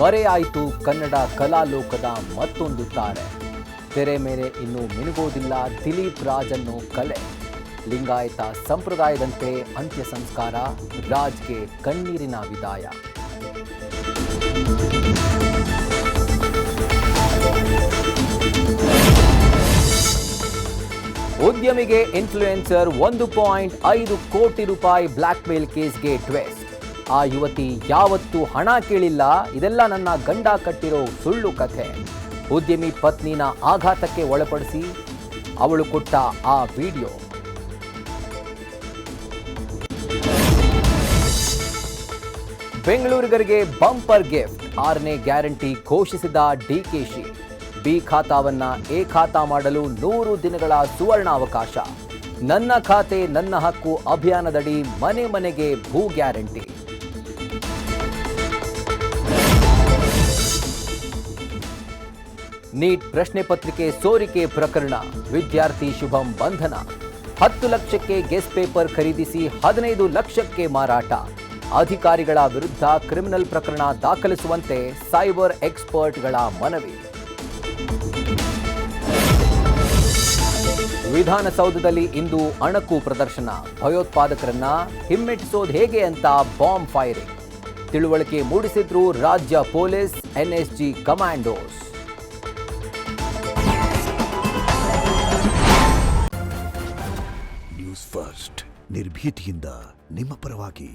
ಮರೆಯಾಯಿತು ಕನ್ನಡ ಕಲಾಲೋಕದ ಮತ್ತೊಂದು ತಾರೆ. ತೆರೆ ಮೇಲೆ ಇನ್ನೂ ಮಿನುಗೋದಿಲ್ಲ ದಿಲೀಪ್ ರಾಜ್ ಅನ್ನೋ ಕಲೆ. ಲಿಂಗಾಯತ ಸಂಪ್ರದಾಯದಂತೆ ಅಂತ್ಯ ಸಂಸ್ಕಾರ, ರಾಜ್ಗೆ ಕಣ್ಣೀರಿನ ವಿದಾಯ. ಉದ್ಯಮಿಗೆ ಇನ್ಫ್ಲೂಯೆನ್ಸರ್ 1.5 ಕೋಟಿ ರೂಪಾಯಿ ಬ್ಲ್ಯಾಕ್ ಮೇಲ್ ಕೇಸ್ಗೆ ಟ್ವಿಸ್ಟ್. ಆ ಯುವತಿ ಯಾವತ್ತೂ ಹಣ ಕೇಳಿಲ್ಲ, ಇದೆಲ್ಲ ನನ್ನ ಗಂಡ ಕಟ್ಟಿರೋ ಸುಳ್ಳು ಕಥೆ. ಉದ್ಯಮಿ ಪತ್ನಿನ ಆಘಾತಕ್ಕೆ ಒಳಪಡಿಸಿ ಅವಳು ಕೊಟ್ಟ ಆ ವಿಡಿಯೋ. ಬೆಂಗಳೂರಿಗರಿಗೆ ಬಂಪರ್ ಗಿಫ್ಟ್, 6ನೇ ಗ್ಯಾರಂಟಿ ಘೋಷಿಸಿದ ಡಿಕೆಶಿ. ಬಿ ಖಾತಾವನ್ನ ಎ ಖಾತಾ ಮಾಡಲು 100 ದಿನಗಳ ಸುವರ್ಣಾವಕಾಶ. ನನ್ನ ಖಾತೆ ನನ್ನ ಹಕ್ಕು ಅಭಿಯಾನದಡಿ ಮನೆ ಮನೆಗೆ ಭೂ ಗ್ಯಾರಂಟಿ. ನೀಟ್ ಪ್ರಶ್ನೆ ಪತ್ರಿಕೆ ಸೋರಿಕೆ ಪ್ರಕರಣ, ವಿದ್ಯಾರ್ಥಿ ಶುಭಂ ಬಂಧನ. 10 ಲಕ್ಷಕ್ಕೆ ಗೆಸ್ಟ್ ಪೇಪರ್ ಖರೀದಿಸಿ 15 ಲಕ್ಷಕ್ಕೆ ಮಾರಾಟ. ಅಧಿಕಾರಿಗಳ ವಿರುದ್ಧ ಕ್ರಿಮಿನಲ್ ಪ್ರಕರಣ ದಾಖಲಿಸುವಂತೆ ಸೈಬರ್ ಎಕ್ಸ್ಪರ್ಟ್ಗಳ ಮನವಿ. ವಿಧಾನಸೌಧದಲ್ಲಿ ಇಂದು ಅಣಕು ಪ್ರದರ್ಶನ, ಭಯೋತ್ಪಾದಕರನ್ನ ಹಿಮ್ಮೆಟ್ಟಿಸೋದು ಹೇಗೆ ಅಂತ ಬಾಂಬ್ ಫೈರಿಂಗ್. ತಿಳುವಳಿಕೆ ಮೂಡಿಸಿದ್ರು ರಾಜ್ಯ police, NSG commandos. News first, ನಿರ್ಭೀತಿಯಿಂದ ನಿಮ್ಮ ಪರವಾಗಿ.